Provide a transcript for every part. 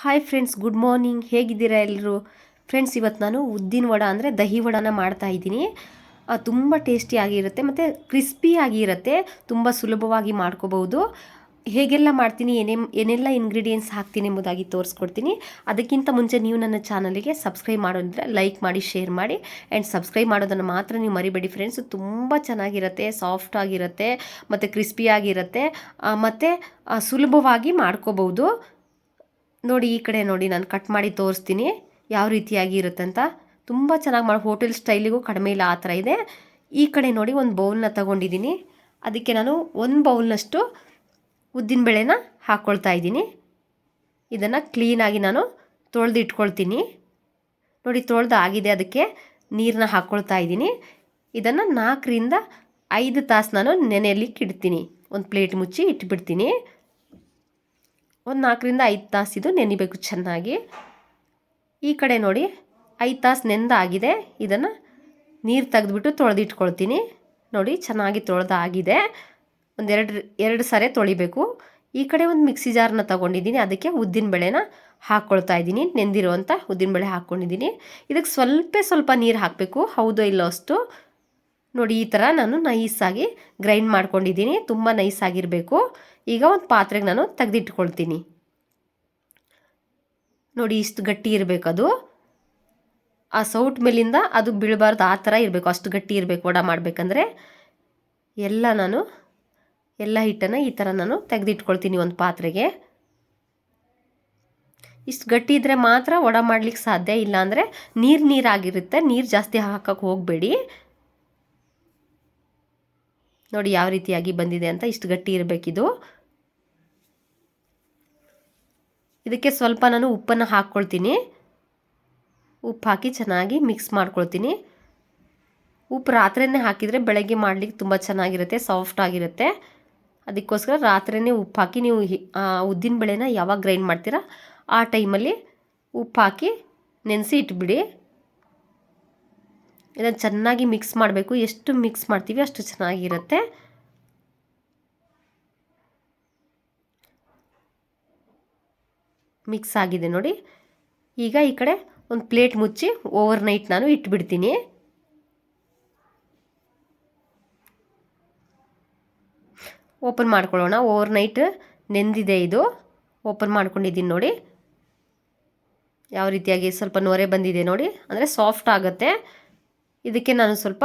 Hi friends, good morning. ಹೇಗಿದ್ದೀರಾ ಎಲ್ಲರೂ? Friends, ಇವತ್ತು ನಾನು ಉದ್ದಿನ ವಡ ಅಂದರೆ ದಹಿ ವಡಾನ ಮಾಡ್ತಾಯಿದ್ದೀನಿ. ತುಂಬ ಟೇಸ್ಟಿಯಾಗಿರುತ್ತೆ ಮತ್ತು ಕ್ರಿಸ್ಪಿಯಾಗಿರುತ್ತೆ. ತುಂಬ ಸುಲಭವಾಗಿ ಮಾಡ್ಕೋಬೋದು. ಹೇಗೆಲ್ಲ ಮಾಡ್ತೀನಿ, ಏನೆಲ್ಲ ಇಂಗ್ರೀಡಿಯೆಂಟ್ಸ್ ಹಾಕ್ತೀನಿ ಎಂಬುದಾಗಿ ತೋರಿಸ್ಕೊಡ್ತೀನಿ. ಅದಕ್ಕಿಂತ ಮುಂಚೆ ನೀವು ನನ್ನ ಚಾನಲಿಗೆ ಸಬ್ಸ್ಕ್ರೈಬ್ ಮಾಡೋದಿದ್ರೆ ಲೈಕ್ ಮಾಡಿ, ಶೇರ್ ಮಾಡಿ ಆ್ಯಂಡ್ ಸಬ್ಸ್ಕ್ರೈಬ್ ಮಾಡೋದನ್ನು ಮಾತ್ರ ನೀವು ಮರಿಬೇಡಿ ಫ್ರೆಂಡ್ಸ್. ತುಂಬ ಚೆನ್ನಾಗಿರುತ್ತೆ, ಸಾಫ್ಟ್ ಆಗಿರುತ್ತೆ ಮತ್ತು ಕ್ರಿಸ್ಪಿಯಾಗಿರುತ್ತೆ ಮತ್ತು ಸುಲಭವಾಗಿ ಮಾಡ್ಕೋಬೋದು. ನೋಡಿ, ಈ ಕಡೆ ನೋಡಿ, ನಾನು ಕಟ್ ಮಾಡಿ ತೋರಿಸ್ತೀನಿ ಯಾವ ರೀತಿಯಾಗಿ ಇರುತ್ತೆ ಅಂತ. ತುಂಬ ಚೆನ್ನಾಗಿ ಮಾಡಿ, ಹೋಟೆಲ್ ಸ್ಟೈಲಿಗೂ ಕಡಿಮೆ ಇಲ್ಲ, ಆ ಥರ ಇದೆ. ಈ ಕಡೆ ನೋಡಿ, ಒಂದು ಬೌಲ್ನ ತಗೊಂಡಿದ್ದೀನಿ. ಅದಕ್ಕೆ ನಾನು ಒಂದು ಬೌಲ್ನಷ್ಟು ಉದ್ದಿನಬೇಳೆನ ಹಾಕ್ಕೊಳ್ತಾ ಇದ್ದೀನಿ. ಇದನ್ನು ಕ್ಲೀನಾಗಿ ನಾನು ತೊಳೆದು ಇಟ್ಕೊಳ್ತೀನಿ. ನೋಡಿ, ತೊಳೆದು ಆಗಿದೆ. ಅದಕ್ಕೆ ನೀರನ್ನ ಹಾಕ್ಕೊಳ್ತಾ ಇದ್ದೀನಿ. ಇದನ್ನು 4ರಿಂದ 5 ತಾಸು ನಾನು ನೆನೆಯಲಿಕ್ಕೆ ಇಡ್ತೀನಿ. ಒಂದು ಪ್ಲೇಟ್ ಮುಚ್ಚಿ ಇಟ್ಬಿಡ್ತೀನಿ. ಒಂದು 4ರಿಂದ 5 ತಾಸು ಇದು ನೆನಿಬೇಕು ಚೆನ್ನಾಗಿ. ಈ ಕಡೆ ನೋಡಿ, 5 ತಾಸು ನೆಂದಾಗಿದೆ. ಇದನ್ನು ನೀರು ತೆಗೆದುಬಿಟ್ಟು ತೊಳೆದಿಟ್ಕೊಳ್ತೀನಿ. ನೋಡಿ, ಚೆನ್ನಾಗಿ ತೊಳೆದಾಗಿದೆ. ಎರಡು ಸಾರಿ ತೊಳಿಬೇಕು. ಈ ಕಡೆ ಒಂದು ಮಿಕ್ಸಿ ಜಾರನ್ನ ತೊಗೊಂಡಿದ್ದೀನಿ. ಅದಕ್ಕೆ ಉದ್ದಿನಬೇಳೆನ ಹಾಕ್ಕೊಳ್ತಾ ಇದ್ದೀನಿ. ನೆಂದಿರುವಂಥ ಉದ್ದಿನಬೇಳೆ ಹಾಕ್ಕೊಂಡಿದ್ದೀನಿ. ಇದಕ್ಕೆ ಸ್ವಲ್ಪ ನೀರು ಹಾಕಬೇಕು, ಹೌದೋ ಇಲ್ಲೋ ಅಷ್ಟು. ನೋಡಿ, ಈ ಥರ ನಾನು ನೈಸಾಗಿ ಗ್ರೈಂಡ್ ಮಾಡ್ಕೊಂಡಿದ್ದೀನಿ. ತುಂಬ ನೈಸಾಗಿರಬೇಕು. ಈಗ ಒಂದು ಪಾತ್ರೆಗೆ ನಾನು ತೆಗೆದಿಟ್ಕೊಳ್ತೀನಿ. ನೋಡಿ, ಇಷ್ಟು ಗಟ್ಟಿ ಇರಬೇಕು. ಅದು ಆ ಸೌಟ್ ಮೇಲಿಂದ ಅದು ಬೀಳಬಾರ್ದು, ಆ ಥರ ಇರಬೇಕು. ಅಷ್ಟು ಗಟ್ಟಿ ಇರಬೇಕು ವಡ ಮಾಡಬೇಕಂದ್ರೆ. ಎಲ್ಲ ಹಿಟ್ಟನ್ನು ಈ ಥರ ನಾನು ತೆಗೆದಿಟ್ಕೊಳ್ತೀನಿ ಒಂದು ಪಾತ್ರೆಗೆ. ಇಷ್ಟು ಗಟ್ಟಿ ಇದ್ದರೆ ಮಾತ್ರ ವಡ ಮಾಡಲಿಕ್ಕೆ ಸಾಧ್ಯ. ಇಲ್ಲಾಂದರೆ ನೀರಾಗಿರುತ್ತೆ. ನೀರು ಜಾಸ್ತಿ ಹಾಕಕ್ಕೆ ಹೋಗಬೇಡಿ. ನೋಡಿ ಯಾವ ರೀತಿಯಾಗಿ ಬಂದಿದೆ ಅಂತ. ಇಷ್ಟು ಗಟ್ಟಿ ಇರಬೇಕಿದು. ಇದಕ್ಕೆ ಸ್ವಲ್ಪ ನಾನು ಉಪ್ಪನ್ನು ಹಾಕ್ಕೊಳ್ತೀನಿ. ಉಪ್ಪು ಹಾಕಿ ಚೆನ್ನಾಗಿ ಮಿಕ್ಸ್ ಮಾಡ್ಕೊಳ್ತೀನಿ. ಉಪ್ಪು ರಾತ್ರಿಯೇ ಹಾಕಿದರೆ ಬೆಳಗ್ಗೆ ಮಾಡಲಿಕ್ಕೆ ತುಂಬ ಚೆನ್ನಾಗಿರುತ್ತೆ, ಸಾಫ್ಟ್ ಆಗಿರುತ್ತೆ. ಅದಕ್ಕೋಸ್ಕರ ರಾತ್ರಿಯೇ ಉಪ್ಪು ಹಾಕಿ, ನೀವು ಉದ್ದಿನಬೇಳೆನ ಯಾವಾಗ ಗ್ರೈಂಡ್ ಮಾಡ್ತೀರಾ ಆ ಟೈಮಲ್ಲಿ ಉಪ್ಪು ಹಾಕಿ ನೆನೆಸಿ ಇಟ್ಬಿಡಿ. ಇದನ್ನು ಚೆನ್ನಾಗಿ ಮಿಕ್ಸ್ ಮಾಡಬೇಕು. ಎಷ್ಟು ಮಿಕ್ಸ್ ಮಾಡ್ತೀವಿ ಅಷ್ಟು ಚೆನ್ನಾಗಿರುತ್ತೆ. ಮಿಕ್ಸ್ ಆಗಿದೆ ನೋಡಿ. ಈಗ ಈ ಕಡೆ ಒಂದು ಪ್ಲೇಟ್ ಮುಚ್ಚಿ ಓವರ್ ನೈಟ್ ನಾನು ಇಟ್ಬಿಡ್ತೀನಿ. ಓಪನ್ ಮಾಡ್ಕೊಳ್ಳೋಣ. ಓವರ್ ನೈಟ್ ನೆಂದಿದೆ ಇದು. ಓಪನ್ ಮಾಡ್ಕೊಂಡಿದ್ದೀನಿ ನೋಡಿ. ಯಾವ ರೀತಿಯಾಗಿ ಸ್ವಲ್ಪ ನೊರೆ ಬಂದಿದೆ ನೋಡಿ, ಅಂದರೆ ಸಾಫ್ಟ್ ಆಗುತ್ತೆ. ಇದಕ್ಕೆ ನಾನು ಸ್ವಲ್ಪ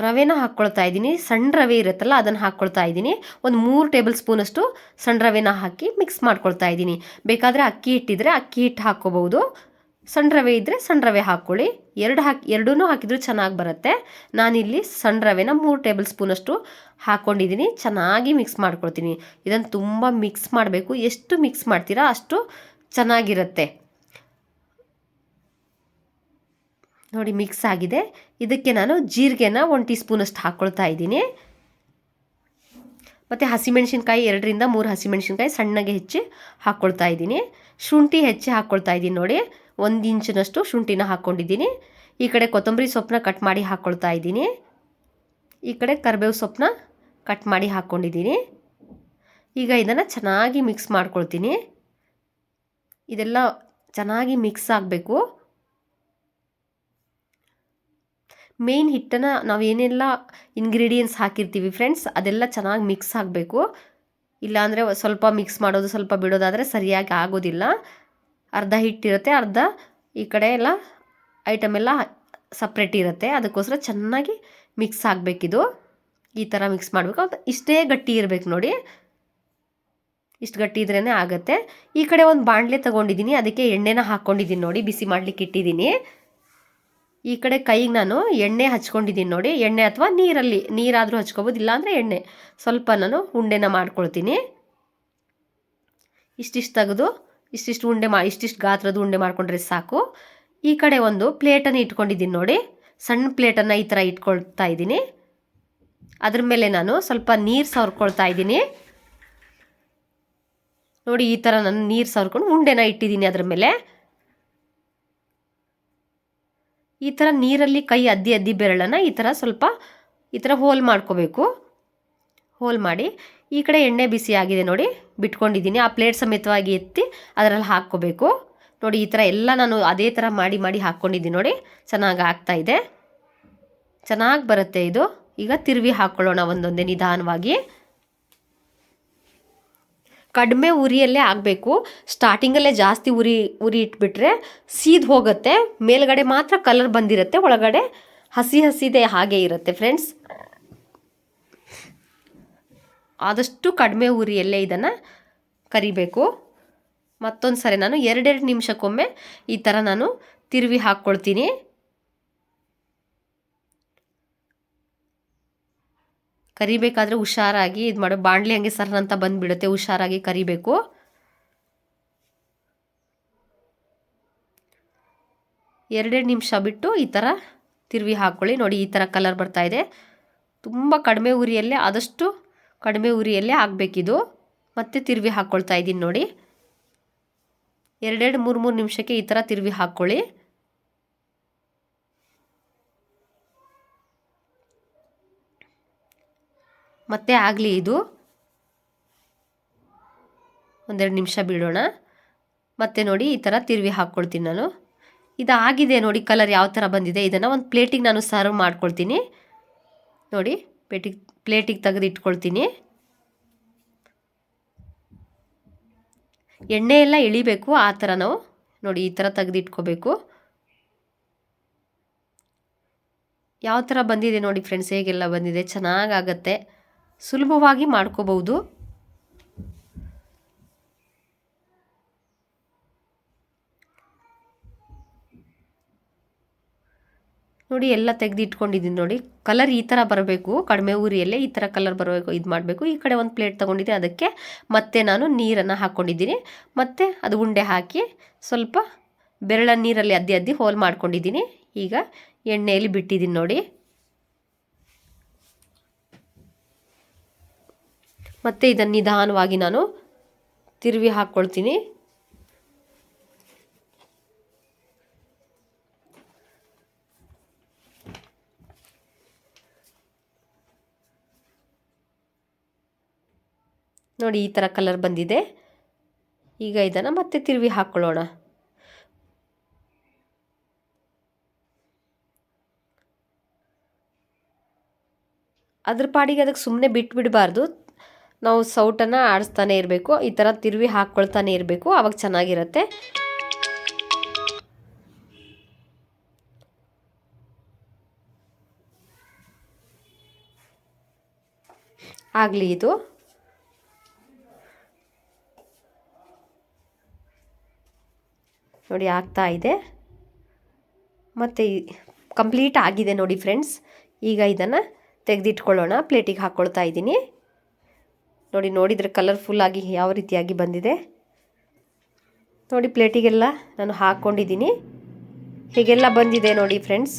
ರವೆನ ಹಾಕ್ಕೊಳ್ತಾ ಇದ್ದೀನಿ. ಸಣ್ಣ ರವೆ ಇರುತ್ತಲ್ಲ, ಅದನ್ನು ಹಾಕ್ಕೊಳ್ತಾ ಇದ್ದೀನಿ. ಒಂದು 3 ಟೇಬಲ್ ಸ್ಪೂನಷ್ಟು ಸಣ್ಣ ರವೆನ ಹಾಕಿ ಮಿಕ್ಸ್ ಮಾಡ್ಕೊಳ್ತಾ ಇದ್ದೀನಿ. ಬೇಕಾದರೆ ಅಕ್ಕಿ ಹಿಟ್ಟಿದ್ರೆ ಅಕ್ಕಿ ಹಿಟ್ಟು ಹಾಕ್ಕೋಬೋದು. ಸಣ್ಣ ರವೆ ಇದ್ದರೆ ಸಣ್ಣ ರವೆ ಹಾಕ್ಕೊಳ್ಳಿ. ಎರಡೂ ಹಾಕಿದರೂ ಚೆನ್ನಾಗಿ ಬರುತ್ತೆ. ನಾನಿಲ್ಲಿ ಸಣ್ಣ ರವೆನ 3 ಟೇಬಲ್ ಸ್ಪೂನಷ್ಟು ಹಾಕ್ಕೊಂಡಿದ್ದೀನಿ. ಚೆನ್ನಾಗಿ ಮಿಕ್ಸ್ ಮಾಡ್ಕೊಳ್ತೀನಿ. ಇದನ್ನು ತುಂಬ ಮಿಕ್ಸ್ ಮಾಡಬೇಕು. ಎಷ್ಟು ಮಿಕ್ಸ್ ಮಾಡ್ತೀರಾ ಅಷ್ಟು ಚೆನ್ನಾಗಿರುತ್ತೆ. ನೋಡಿ, ಮಿಕ್ಸ್ ಆಗಿದೆ. ಇದಕ್ಕೆ ನಾನು ಜೀರಿಗೆನ 1 ಟೀ ಸ್ಪೂನಷ್ಟು ಹಾಕ್ಕೊಳ್ತಾ ಇದ್ದೀನಿ. ಮತ್ತು ಹಸಿಮೆಣಸಿನ್ಕಾಯಿ 2ರಿಂದ 3 ಹಸಿಮೆಣಸಿನ್ಕಾಯಿ ಸಣ್ಣಗೆ ಹೆಚ್ಚಿ ಹಾಕ್ಕೊಳ್ತಾ ಇದ್ದೀನಿ. ಶುಂಠಿ ಹೆಚ್ಚಿ ಹಾಕ್ಕೊಳ್ತಾ ಇದ್ದೀನಿ. ನೋಡಿ, 1 ಇಂಚಿನಷ್ಟು ಶುಂಠಿನ ಹಾಕ್ಕೊಂಡಿದ್ದೀನಿ. ಈ ಕಡೆ ಕೊತ್ತಂಬರಿ ಸೊಪ್ಪನ್ನ ಕಟ್ ಮಾಡಿ ಹಾಕ್ಕೊಳ್ತಾ ಇದ್ದೀನಿ. ಈ ಕಡೆ ಕರಿಬೇವು ಸೊಪ್ಪನ್ನ ಕಟ್ ಮಾಡಿ ಹಾಕ್ಕೊಂಡಿದ್ದೀನಿ. ಈಗ ಇದನ್ನು ಚೆನ್ನಾಗಿ ಮಿಕ್ಸ್ ಮಾಡ್ಕೊಳ್ತೀನಿ. ಇದೆಲ್ಲ ಚೆನ್ನಾಗಿ ಮಿಕ್ಸ್ ಆಗಬೇಕು. ಮೇಯ್ನ್ ಹಿಟ್ಟನ್ನು ನಾವು ಏನೆಲ್ಲ ಇಂಗ್ರೀಡಿಯೆಂಟ್ಸ್ ಹಾಕಿರ್ತೀವಿ ಫ್ರೆಂಡ್ಸ್, ಅದೆಲ್ಲ ಚೆನ್ನಾಗಿ ಮಿಕ್ಸ್ ಆಗಬೇಕು. ಇಲ್ಲಾಂದರೆ ಸ್ವಲ್ಪ ಮಿಕ್ಸ್ ಮಾಡೋದು ಸ್ವಲ್ಪ ಬಿಡೋದಾದರೆ ಸರಿಯಾಗಿ ಆಗೋದಿಲ್ಲ. ಅರ್ಧ ಹಿಟ್ಟಿರುತ್ತೆ, ಅರ್ಧ ಈ ಕಡೆ ಎಲ್ಲ ಐಟಮ್ ಎಲ್ಲ ಸಪ್ರೇಟ್ ಇರುತ್ತೆ. ಅದಕ್ಕೋಸ್ಕರ ಚೆನ್ನಾಗಿ ಮಿಕ್ಸ್ ಆಗಬೇಕಿದು. ಈ ಥರ ಮಿಕ್ಸ್ ಮಾಡಬೇಕು. ಇಷ್ಟೇ ಗಟ್ಟಿ ಇರಬೇಕು ನೋಡಿ. ಇಷ್ಟು ಗಟ್ಟಿ ಇದ್ರೇ ಆಗುತ್ತೆ. ಈ ಕಡೆ ಒಂದು ಬಾಣಲೆ ತೊಗೊಂಡಿದ್ದೀನಿ. ಅದಕ್ಕೆ ಎಣ್ಣೆನ ಹಾಕ್ಕೊಂಡಿದ್ದೀನಿ ನೋಡಿ, ಬಿಸಿ ಮಾಡಲಿಕ್ಕೆ ಇಟ್ಟಿದ್ದೀನಿ. ಈ ಕಡೆ ಕೈಗೆ ನಾನು ಎಣ್ಣೆ ಹಚ್ಕೊಂಡಿದ್ದೀನಿ ನೋಡಿ. ಎಣ್ಣೆ ಅಥವಾ ನೀರಾದರೂ ಹಚ್ಕೋಬೋದು, ಇಲ್ಲಾಂದರೆ ಎಣ್ಣೆ ಸ್ವಲ್ಪ ನಾನು ಉಂಡೆನ ಮಾಡ್ಕೊಳ್ತೀನಿ. ಇಷ್ಟಿಷ್ಟು ತೆಗೆದು ಇಷ್ಟಿಷ್ಟು ಗಾತ್ರದ ಉಂಡೆ ಮಾಡಿಕೊಂಡ್ರೆ ಸಾಕು. ಈ ಕಡೆ ಒಂದು ಪ್ಲೇಟನ್ನು ಇಟ್ಕೊಂಡಿದ್ದೀನಿ ನೋಡಿ. ಸಣ್ಣ ಪ್ಲೇಟನ್ನು ಈ ಥರ ಇಟ್ಕೊಳ್ತಾ ಇದ್ದೀನಿ. ಅದ್ರ ಮೇಲೆ ನಾನು ಸ್ವಲ್ಪ ನೀರು ಸವರ್ಕೊಳ್ತಾ ಇದ್ದೀನಿ. ನೋಡಿ, ಈ ಥರ ನಾನು ನೀರು ಸವರ್ಕೊಂಡು ಉಂಡೆನ ಇಟ್ಟಿದ್ದೀನಿ ಅದ್ರ ಮೇಲೆ. ಈ ಥರ ನೀರಲ್ಲಿ ಕೈ ಅದ್ದಿ ಬೆರಳನ್ನು ಈ ಥರ ಸ್ವಲ್ಪ ಹೋಲ್ ಮಾಡ್ಕೋಬೇಕು. ಹೋಲ್ ಮಾಡಿ ಈ ಕಡೆ ಎಣ್ಣೆ ಬಿಸಿ ಆಗಿದೆ ನೋಡಿ, ಬಿಟ್ಕೊಂಡಿದ್ದೀನಿ. ಆ ಪ್ಲೇಟ್ ಸಮೇತವಾಗಿ ಎತ್ತಿ ಅದರಲ್ಲಿ ಹಾಕ್ಕೋಬೇಕು ನೋಡಿ. ಈ ಥರ ಎಲ್ಲ ನಾನು ಅದೇ ಥರ ಮಾಡಿ ಮಾಡಿ ಹಾಕ್ಕೊಂಡಿದ್ದೀನಿ ನೋಡಿ. ಚೆನ್ನಾಗಿ ಆಗ್ತಾಯಿದೆ, ಚೆನ್ನಾಗಿ ಬರುತ್ತೆ ಇದು. ಈಗ ತಿರುವಿ ಹಾಕ್ಕೊಳ್ಳೋಣ ಒಂದೊಂದೇ ನಿಧಾನವಾಗಿ. ಕಡಿಮೆ ಉರಿಯಲ್ಲೇ ಆಗಬೇಕು. ಸ್ಟಾರ್ಟಿಂಗಲ್ಲೇ ಜಾಸ್ತಿ ಉರಿ ಇಟ್ಬಿಟ್ರೆ ಸೀದ್ ಹೋಗುತ್ತೆ. ಮೇಲ್ಗಡೆ ಮಾತ್ರ ಕಲರ್ ಬಂದಿರುತ್ತೆ, ಒಳಗಡೆ ಹಸಿ ಹಸಿದೆ ಹಾಗೆ ಇರುತ್ತೆ ಫ್ರೆಂಡ್ಸ್. ಆದಷ್ಟು ಕಡಿಮೆ ಉರಿಯಲ್ಲೇ ಇದನ್ನು ಕರಿಬೇಕು. ಮತ್ತೊಂದು ಸರಿ ನಾನು 2 ನಿಮಿಷಕ್ಕೊಮ್ಮೆ ಈ ಥರ ನಾನು ತಿರುವಿ ಹಾಕ್ಕೊಳ್ತೀನಿ. ಕರಿಬೇಕಾದ್ರೆ ಹುಷಾರಾಗಿ ಇದು ಮಾಡೋ, ಬಾಣಲಿ ಹಂಗೆ ಸರ್ ಅಂತ ಬಂದುಬಿಡುತ್ತೆ, ಹುಷಾರಾಗಿ ಕರಿಬೇಕು. ಎರಡೆರಡು ನಿಮಿಷ ಬಿಟ್ಟು ಈ ಥರ ತಿರುವಿ ಹಾಕ್ಕೊಳ್ಳಿ ನೋಡಿ. ಈ ಥರ ಕಲರ್ ಬರ್ತಾ ಇದೆ. ತುಂಬ ಕಡಿಮೆ ಉರಿಯಲ್ಲೇ, ಆದಷ್ಟು ಕಡಿಮೆ ಉರಿಯಲ್ಲೇ ಆಗಬೇಕಿದು. ಮತ್ತೆ ತಿರುವಿ ಹಾಕ್ಕೊಳ್ತಾ ಇದ್ದೀನಿ ನೋಡಿ. 2-3 ನಿಮಿಷಕ್ಕೆ ಈ ಥರ ತಿರುವಿ ಹಾಕ್ಕೊಳ್ಳಿ. ಮತ್ತೆ ಆಗಲಿ ಇದು, 1-2 ನಿಮಿಷ ಬಿಡೋಣ. ಮತ್ತೆ ನೋಡಿ ಈ ಥರ ತಿರುವಿ ಹಾಕ್ಕೊಳ್ತೀನಿ ನಾನು. ಇದಾಗಿದೆ ನೋಡಿ, ಕಲರ್ ಯಾವ ಥರ ಬಂದಿದೆ. ಇದನ್ನು ಒಂದು ಪ್ಲೇಟಿಗೆ ನಾನು ಸರ್ವ್ ಮಾಡ್ಕೊಳ್ತೀನಿ ನೋಡಿ. ಪ್ಲೇಟಿಗೆ ತೆಗೆದು ಇಟ್ಕೊಳ್ತೀನಿ. ಎಣ್ಣೆ ಎಲ್ಲ ಇಳಿಬೇಕು, ಆ ಥರ ನಾವು ನೋಡಿ ಈ ಥರ ತೆಗೆದು ಇಟ್ಕೋಬೇಕು. ಯಾವ ಥರ ಬಂದಿದೆ ನೋಡಿ ಫ್ರೆಂಡ್ಸ್, ಹೇಗೆಲ್ಲ ಬಂದಿದೆ, ಚೆನ್ನಾಗಾಗತ್ತೆ, ಸುಲಭವಾಗಿ ಮಾಡ್ಕೋಬಹುದು. ನೋಡಿ ಎಲ್ಲ ತೆಗೆದು ಇಟ್ಕೊಂಡಿದ್ದೀನಿ ನೋಡಿ. ಕಲರ್ ಈ ಥರ ಬರಬೇಕು, ಕಡಿಮೆ ಉರಿಯಲ್ಲೇ ಈ ಥರ ಕಲರ್ ಬರಬೇಕು, ಇದು ಮಾಡಬೇಕು. ಈ ಕಡೆ ಒಂದು ಪ್ಲೇಟ್ ತೊಗೊಂಡಿದ್ದೆ, ಅದಕ್ಕೆ ಮತ್ತೆ ನಾನು ನೀರನ್ನು ಹಾಕ್ಕೊಂಡಿದ್ದೀನಿ. ಮತ್ತು ಅದು ಉಂಡೆ ಹಾಕಿ ಸ್ವಲ್ಪ ಬೆರಳ ನೀರಲ್ಲಿ ಅದ್ದಿ ಹೋಲ್ ಮಾಡ್ಕೊಂಡಿದ್ದೀನಿ. ಈಗ ಎಣ್ಣೆಯಲ್ಲಿ ಬಿಟ್ಟಿದ್ದೀನಿ ನೋಡಿ. ಮತ್ತು ಇದನ್ನು ನಿಧಾನವಾಗಿ ನಾನು ತಿರುವಿ ಹಾಕ್ಕೊಳ್ತೀನಿ. ನೋಡಿ ಈ ಥರ ಕಲರ್ ಬಂದಿದೆ. ಈಗ ಇದನ್ನು ಮತ್ತೆ ತಿರುವಿ ಹಾಕ್ಕೊಳ್ಳೋಣ. ಅದ್ರ ಪಾಡಿಗೆ ಅದಕ್ಕೆ ಸುಮ್ಮನೆ ಬಿಟ್ಬಿಡಬಾರ್ದು, ನಾವು ಸೌಟನ್ನು ಆಡಿಸ್ತಾನೆ ಇರಬೇಕು. ಈ ಥರ ತಿರುವಿ ಹಾಕ್ಕೊಳ್ತಾನೆ ಇರಬೇಕು, ಆವಾಗ ಚೆನ್ನಾಗಿರುತ್ತೆ. ಆಗಲಿ ಇದು. ನೋಡಿ ಆಗ್ತಾ ಇದೆ. ಮತ್ತು ಕಂಪ್ಲೀಟ್ ಆಗಿದೆ ನೋಡಿ ಫ್ರೆಂಡ್ಸ್. ಈಗ ಇದನ್ನು ತೆಗೆದಿಟ್ಕೊಳ್ಳೋಣ. ಪ್ಲೇಟಿಗೆ ಹಾಕ್ಕೊಳ್ತಾ ಇದ್ದೀನಿ ನೋಡಿ. ನೋಡಿದರೆ ಕಲರ್ಫುಲ್ಲಾಗಿ ಯಾವ ರೀತಿಯಾಗಿ ಬಂದಿದೆ ನೋಡಿ. ಪ್ಲೇಟಿಗೆಲ್ಲ ನಾನು ಹಾಕ್ಕೊಂಡಿದ್ದೀನಿ. ಹೀಗೆಲ್ಲ ಬಂದಿದೆ ನೋಡಿ ಫ್ರೆಂಡ್ಸ್,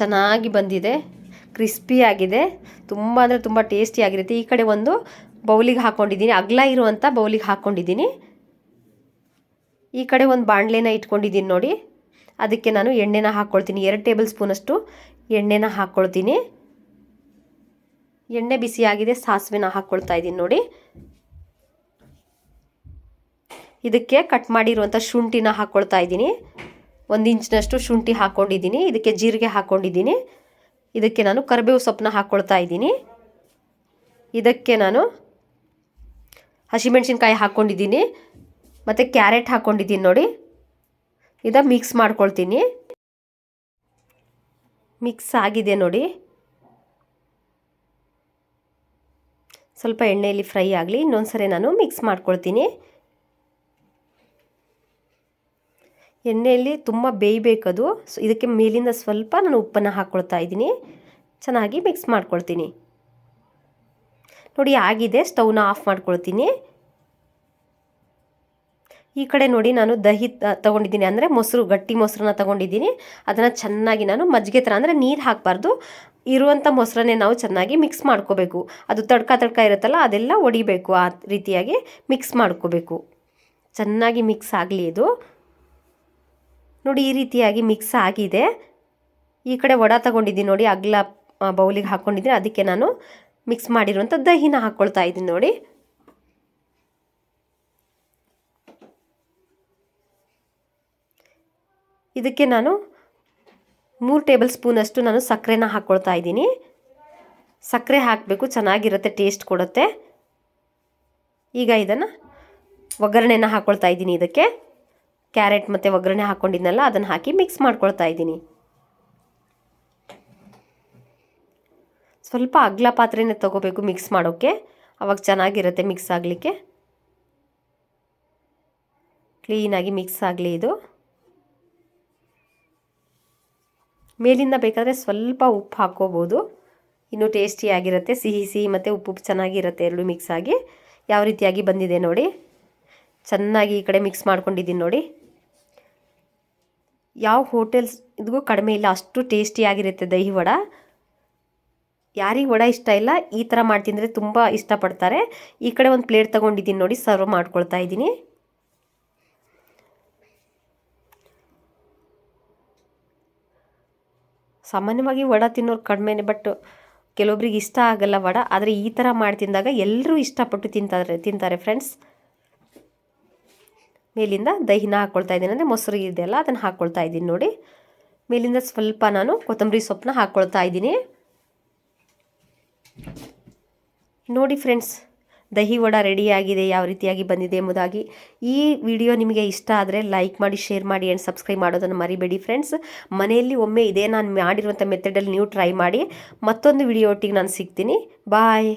ಚೆನ್ನಾಗಿ ಬಂದಿದೆ, ಕ್ರಿಸ್ಪಿಯಾಗಿದೆ, ತುಂಬ ಅಂದರೆ ತುಂಬ ಟೇಸ್ಟಿಯಾಗಿರುತ್ತೆ. ಈ ಕಡೆ ಒಂದು ಬೌಲಿಗೆ ಹಾಕ್ಕೊಂಡಿದ್ದೀನಿ, ಅಗಲ ಇರುವಂಥ ಬೌಲಿಗೆ ಹಾಕ್ಕೊಂಡಿದ್ದೀನಿ. ಈ ಕಡೆ ಒಂದು ಬಾಣಲೆನ ಇಟ್ಕೊಂಡಿದ್ದೀನಿ ನೋಡಿ. ಅದಕ್ಕೆ ನಾನು ಎಣ್ಣೆನ ಹಾಕ್ಕೊಳ್ತೀನಿ. 2 ಟೇಬಲ್ ಸ್ಪೂನಷ್ಟು ಎಣ್ಣೆನ ಹಾಕ್ಕೊಳ್ತೀನಿ. ಎಣ್ಣೆ ಬಿಸಿಯಾಗಿದೆ, ಸಾಸಿವೆನ ಹಾಕ್ಕೊಳ್ತಾ ಇದ್ದೀನಿ ನೋಡಿ. ಇದಕ್ಕೆ ಕಟ್ ಮಾಡಿರುವಂಥ ಶುಂಠಿನ ಹಾಕ್ಕೊಳ್ತಾ ಇದ್ದೀನಿ. 1 ಇಂಚಿನಷ್ಟು ಶುಂಠಿ ಹಾಕ್ಕೊಂಡಿದ್ದೀನಿ. ಇದಕ್ಕೆ ಜೀರಿಗೆ ಹಾಕ್ಕೊಂಡಿದ್ದೀನಿ. ಇದಕ್ಕೆ ನಾನು ಕರಿಬೇವು ಸೊಪ್ಪನ್ನ ಹಾಕ್ಕೊಳ್ತಾ ಇದ್ದೀನಿ. ಇದಕ್ಕೆ ನಾನು ಹಸಿಮೆಣಸಿನ್ಕಾಯಿ ಹಾಕ್ಕೊಂಡಿದ್ದೀನಿ ಮತ್ತು ಕ್ಯಾರೆಟ್ ಹಾಕ್ಕೊಂಡಿದ್ದೀನಿ ನೋಡಿ. ಇದನ್ನು ಮಿಕ್ಸ್ ಮಾಡ್ಕೊಳ್ತೀನಿ. ಮಿಕ್ಸ್ ಆಗಿದೆ ನೋಡಿ. ಸ್ವಲ್ಪ ಎಣ್ಣೆಯಲ್ಲಿ ಫ್ರೈ ಆಗಲಿ, ಇನ್ನೊಂದು ಸರಿ ನಾನು ಮಿಕ್ಸ್ ಮಾಡ್ಕೊಳ್ತೀನಿ. ಎಣ್ಣೆಯಲ್ಲಿ ತುಂಬ ಬೇಯಬೇಕದು. ಇದಕ್ಕೆ ಮೇಲಿಂದ ಸ್ವಲ್ಪ ನಾನು ಉಪ್ಪನ್ನು ಹಾಕ್ಕೊಳ್ತಾ ಇದ್ದೀನಿ. ಚೆನ್ನಾಗಿ ಮಿಕ್ಸ್ ಮಾಡ್ಕೊಳ್ತೀನಿ ನೋಡಿ. ಆಗಿದೆ, ಸ್ಟವ್ನ ಆಫ್ ಮಾಡ್ಕೊಳ್ತೀನಿ. ಈ ಕಡೆ ನೋಡಿ ನಾನು ದಹಿ ತೊಗೊಂಡಿದ್ದೀನಿ, ಅಂದರೆ ಮೊಸರು, ಗಟ್ಟಿ ಮೊಸರನ್ನ ತೊಗೊಂಡಿದ್ದೀನಿ. ಅದನ್ನು ಚೆನ್ನಾಗಿ ನಾನು ಮಜ್ಜಿಗೆ ಥರ, ಅಂದರೆ ನೀರು ಹಾಕಬಾರ್ದು, ಇರುವಂಥ ಮೊಸರನ್ನೇ ನಾವು ಚೆನ್ನಾಗಿ ಮಿಕ್ಸ್ ಮಾಡ್ಕೋಬೇಕು. ಅದು ತಡ್ಕ ಇರುತ್ತಲ್ಲ, ಅದೆಲ್ಲ ಒಡಿಬೇಕು. ಆ ರೀತಿಯಾಗಿ ಮಿಕ್ಸ್ ಮಾಡ್ಕೋಬೇಕು. ಚೆನ್ನಾಗಿ ಮಿಕ್ಸ್ ಆಗಲಿ ಇದು ನೋಡಿ. ಈ ರೀತಿಯಾಗಿ ಮಿಕ್ಸ್ ಆಗಿದೆ. ಈ ಕಡೆ ವಡೆ ತೊಗೊಂಡಿದ್ದೀನಿ ನೋಡಿ, ಅಗಲ ಬೌಲಿಗೆ ಹಾಕ್ಕೊಂಡಿದ್ದೀನಿ. ಅದಕ್ಕೆ ನಾನು ಮಿಕ್ಸ್ ಮಾಡಿರುವಂಥ ದಹಿನ ಹಾಕ್ಕೊಳ್ತಾ ಇದ್ದೀನಿ ನೋಡಿ. ಇದಕ್ಕೆ ನಾನು 3 ಟೇಬಲ್ ಸ್ಪೂನಷ್ಟು ನಾನು ಸಕ್ಕರೆನ ಹಾಕ್ಕೊಳ್ತಾ ಇದ್ದೀನಿ. ಸಕ್ಕರೆ ಹಾಕಬೇಕು, ಚೆನ್ನಾಗಿರುತ್ತೆ, ಟೇಸ್ಟ್ ಕೊಡುತ್ತೆ. ಈಗ ಇದನ್ನು ಒಗ್ಗರಣೆನ ಹಾಕ್ಕೊಳ್ತಾ ಇದ್ದೀನಿ. ಇದಕ್ಕೆ ಕ್ಯಾರೆಟ್ ಮತ್ತು ಒಗ್ಗರಣೆ ಹಾಕ್ಕೊಂಡಿದ್ನಲ್ಲ ಅದನ್ನು ಹಾಕಿ ಮಿಕ್ಸ್ ಮಾಡ್ಕೊಳ್ತಾ ಇದ್ದೀನಿ. ಸ್ವಲ್ಪ ಅಗಲ ಪಾತ್ರೆನೇ ತೊಗೋಬೇಕು ಮಿಕ್ಸ್ ಮಾಡೋಕ್ಕೆ, ಅವಾಗ ಚೆನ್ನಾಗಿರುತ್ತೆ ಮಿಕ್ಸ್ ಆಗಲಿಕ್ಕೆ. ಕ್ಲೀನಾಗಿ ಮಿಕ್ಸ್ ಆಗಲಿ ಇದು. ಮೇಲಿಂದ ಬೇಕಾದರೆ ಸ್ವಲ್ಪ ಉಪ್ಪು ಹಾಕ್ಕೋಬೋದು, ಇನ್ನೂ ಟೇಸ್ಟಿಯಾಗಿರುತ್ತೆ. ಸಿಹಿ ಸಿಹಿ ಮತ್ತು ಉಪ್ಪು ಚೆನ್ನಾಗಿರುತ್ತೆ, ಎರಡು ಮಿಕ್ಸ್ ಆಗಿ ಯಾವ ರೀತಿಯಾಗಿ ಬಂದಿದೆ ನೋಡಿ. ಚೆನ್ನಾಗಿ ಈ ಕಡೆ ಮಿಕ್ಸ್ ಮಾಡ್ಕೊಂಡಿದ್ದೀನಿ ನೋಡಿ. ಯಾವ ಹೋಟೆಲ್ಸ್ ಇದಕ್ಕೂ ಕಡಿಮೆ ಇಲ್ಲ, ಅಷ್ಟು ಟೇಸ್ಟಿಯಾಗಿರುತ್ತೆ ದಹಿ ವಡ. ಯಾರಿಗೆ ವಡ ಇಷ್ಟ ಇಲ್ಲ ಈ ಥರ ಮಾಡಿ ತಿಂದರೆ ತುಂಬ ಇಷ್ಟಪಡ್ತಾರೆ. ಈ ಕಡೆ ಒಂದು ಪ್ಲೇಟ್ ತೊಗೊಂಡಿದ್ದೀನಿ ನೋಡಿ, ಸರ್ವ್ ಮಾಡ್ಕೊಳ್ತಾ ಇದ್ದೀನಿ. ಸಾಮಾನ್ಯವಾಗಿ ವಡ ತಿನ್ನೋರು ಕಡಿಮೆನೆ, ಬಟ್ ಕೆಲವೊಬ್ರಿಗೆ ಇಷ್ಟ ಆಗಲ್ಲ ವಡ. ಆದರೆ ಈ ಥರ ಮಾಡಿ ತಿಂದಾಗ ಎಲ್ಲರೂ ಇಷ್ಟಪಟ್ಟು ತಿಂತಾರೆ ಫ್ರೆಂಡ್ಸ್. ಮೇಲಿಂದ ದಹಿನ ಹಾಕ್ಕೊಳ್ತಾ ಇದ್ದೀನಿ, ಅಂದರೆ ಮೊಸರು ಇದೆಯಲ್ಲ ಅದನ್ನು ಹಾಕ್ಕೊಳ್ತಾ ಇದ್ದೀನಿ ನೋಡಿ. ಮೇಲಿಂದ ಸ್ವಲ್ಪ ನಾನು ಕೊತ್ತಂಬರಿ ಸೊಪ್ಪನ್ನ ಹಾಕ್ಕೊಳ್ತಾ ಇದ್ದೀನಿ ನೋಡಿ ಫ್ರೆಂಡ್ಸ್. ದಹಿ ವಡ ರೆಡಿಯಾಗಿದೆ, ಯಾವ ರೀತಿಯಾಗಿ ಬಂದಿದೆ ಎಂಬುದಾಗಿ. ಈ ವಿಡಿಯೋ ನಿಮಗೆ ಇಷ್ಟ ಆದರೆ ಲೈಕ್ ಮಾಡಿ, ಶೇರ್ ಮಾಡಿ ಆ್ಯಂಡ್ ಸಬ್ಸ್ಕ್ರೈಬ್ ಮಾಡೋದನ್ನು ಮರಿಬೇಡಿ ಫ್ರೆಂಡ್ಸ್. ಮನೆಯಲ್ಲಿ ಒಮ್ಮೆ ಇದೇ ನಾನು ಮಾಡಿರುವಂಥ ಮೆಥಡಲ್ಲಿ ನೀವು ಟ್ರೈ ಮಾಡಿ. ಮತ್ತೊಂದು ವಿಡಿಯೋ ಒಟ್ಟಿಗೆ ನಾನು ಸಿಗ್ತೀನಿ. ಬಾಯ್.